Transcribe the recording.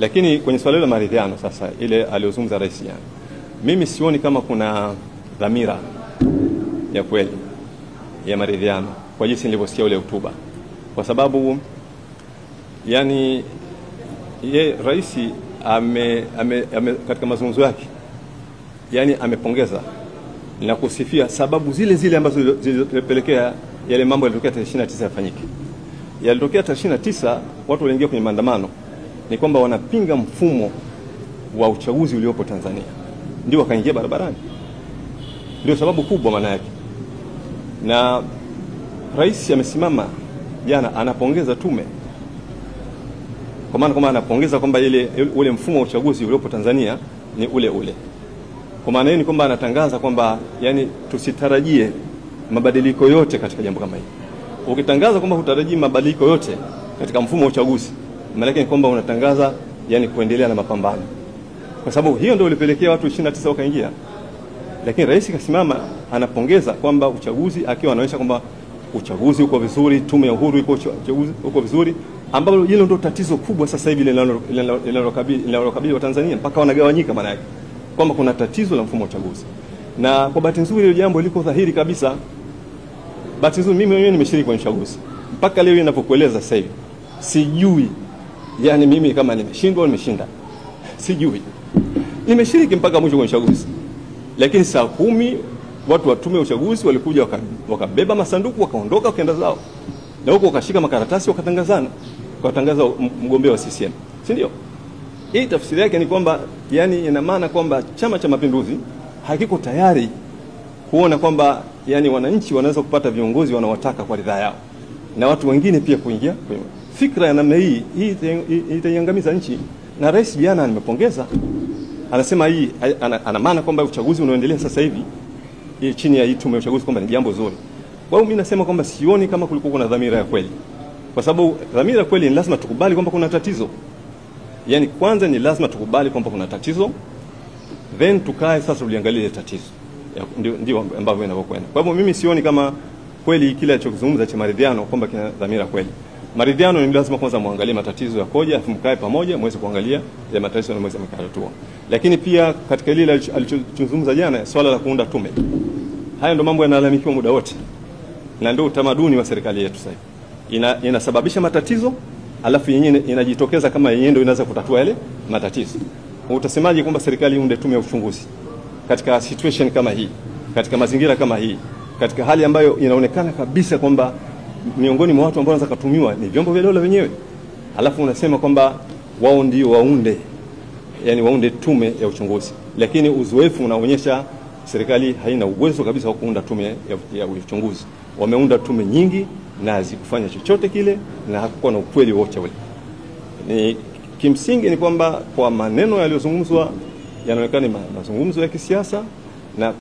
Lakini kwenye swala la maridhiano sasa, ile aliyozungumza rais jana, mimi sioni kama kuna dhamira ya kweli ya maridhiano kwa jinsi nilivyosikia ule hotuba, kwa sababu yani rais katika mazungumzo yake yani amepongeza na kusifia sababu zile ambazo zilipelekea yale mambo yalitokea tarehe 29 yafanyike. Yalitokea tarehe 29, watu waliingia kwenye maandamano ni kwamba wanapinga mfumo wa uchaguzi uliopo Tanzania, ndio wakaingia barabarani. Ndio sababu kubwa maana yake. Na rais amesimama jana anapongeza tume, kwa maana kwamba anapongeza kwamba ule mfumo wa uchaguzi uliopo Tanzania ni ule. Kwa maana hiyo ni kwamba anatangaza kwamba yani tusitarajie mabadiliko yote katika jambo kama hili. Ukitangaza kwamba hutarajii mabadiliko yote katika mfumo wa uchaguzi, maana yake ni kwamba unatangaza yani kuendelea na mapambano. Kwa sababu hiyo ndio ilipelekea watu 29 wakaingia. Lakini rais kasimama anapongeza kwamba uchaguzi, akiwa anaonyesha kwamba uchaguzi uko vizuri, tume ya uhuru uko vizuri, ambalo hilo ndio tatizo kubwa sasa hivi linalokabili wa Tanzania mpaka wanagawanyika. Maana yake kwamba kuna tatizo la mfumo wa uchaguzi. Na kwa bahati nzuri hilo jambo liko dhahiri kabisa. Bahati nzuri mimi mwenyewe nimeshiriki kwenye uchaguzi. Mpaka leo ninapokueleza sasa hivi sijui yani mimi kama nimeshindwa au nimeshinda. Sijui. Nimeshiriki mpaka mwisho kwenye uchaguzi. Lakini saa 10 watu wa tume ya uchaguzi walikuja wakabeba masanduku wakaondoka wakaenda zao. Na huko wakashika makaratasi wakatangaza mgombea wa CCM. Si ndio? Hii tafsiri yake ni kwamba yani ina maana kwamba Chama cha Mapinduzi hakiko tayari kuona kwamba yani wananchi wanaweza kupata viongozi wanaowataka kwa ridhaa yao, na watu wengine pia kuingia kwenye fikra ya namna hii itaiangamiza nchi. Na rais jana nimepongeza, anasema hii ana maana kwamba uchaguzi unaoendelea sasa hivi chini ya hii tume ya uchaguzi kwamba ni jambo zuri. Kwa hiyo mimi nasema kwamba sioni kama kulikuwa kuna dhamira ya kweli, kwa sababu dhamira ya kweli ni lazima tukubali kwamba kuna tatizo. Yani kwanza ni lazima tukubali kwamba kuna tatizo, then tukae sasa tuliangalie tatizo. Ndio ambavyo inavyokwenda. Kwa hivyo mimi sioni kama kweli kile alichozungumza cha maridhiano kwamba kina dhamira kweli. Maridhiano ni lazima kwanza muangalie matatizo yakoje, afu mkae pamoja muweze kuangalia ya matatizo na muweze mkatatua. Lakini pia katika ile alichozungumza jana swala la kuunda tume, haya ndio mambo yanalalamikiwa muda wote, na ndio utamaduni wa serikali yetu sasa hivi. Inasababisha matatizo alafu yenyewe inajitokeza kama yenyewe ndio inaweza kutatua yale matatizo. Utasemaje kwamba serikali iunde tume ya uchunguzi katika situation kama hii, katika mazingira kama hii, katika hali ambayo inaonekana kabisa kwamba miongoni mwa watu ambao wanaweza kutumiwa ni vyombo vya dola wenyewe, alafu unasema kwamba wao ndio waunde tume ya uchunguzi, lakini uzoefu unaonyesha serikali haina uwezo kabisa wa kuunda tume ya uchunguzi. Wameunda tume nyingi na hazikufanya chochote kile, na hakukuwa na ukweli wote ule. Ni kimsingi ni kwamba kwa maneno yaliyozungumzwa yanaonekana mazungumzo ya kisiasa na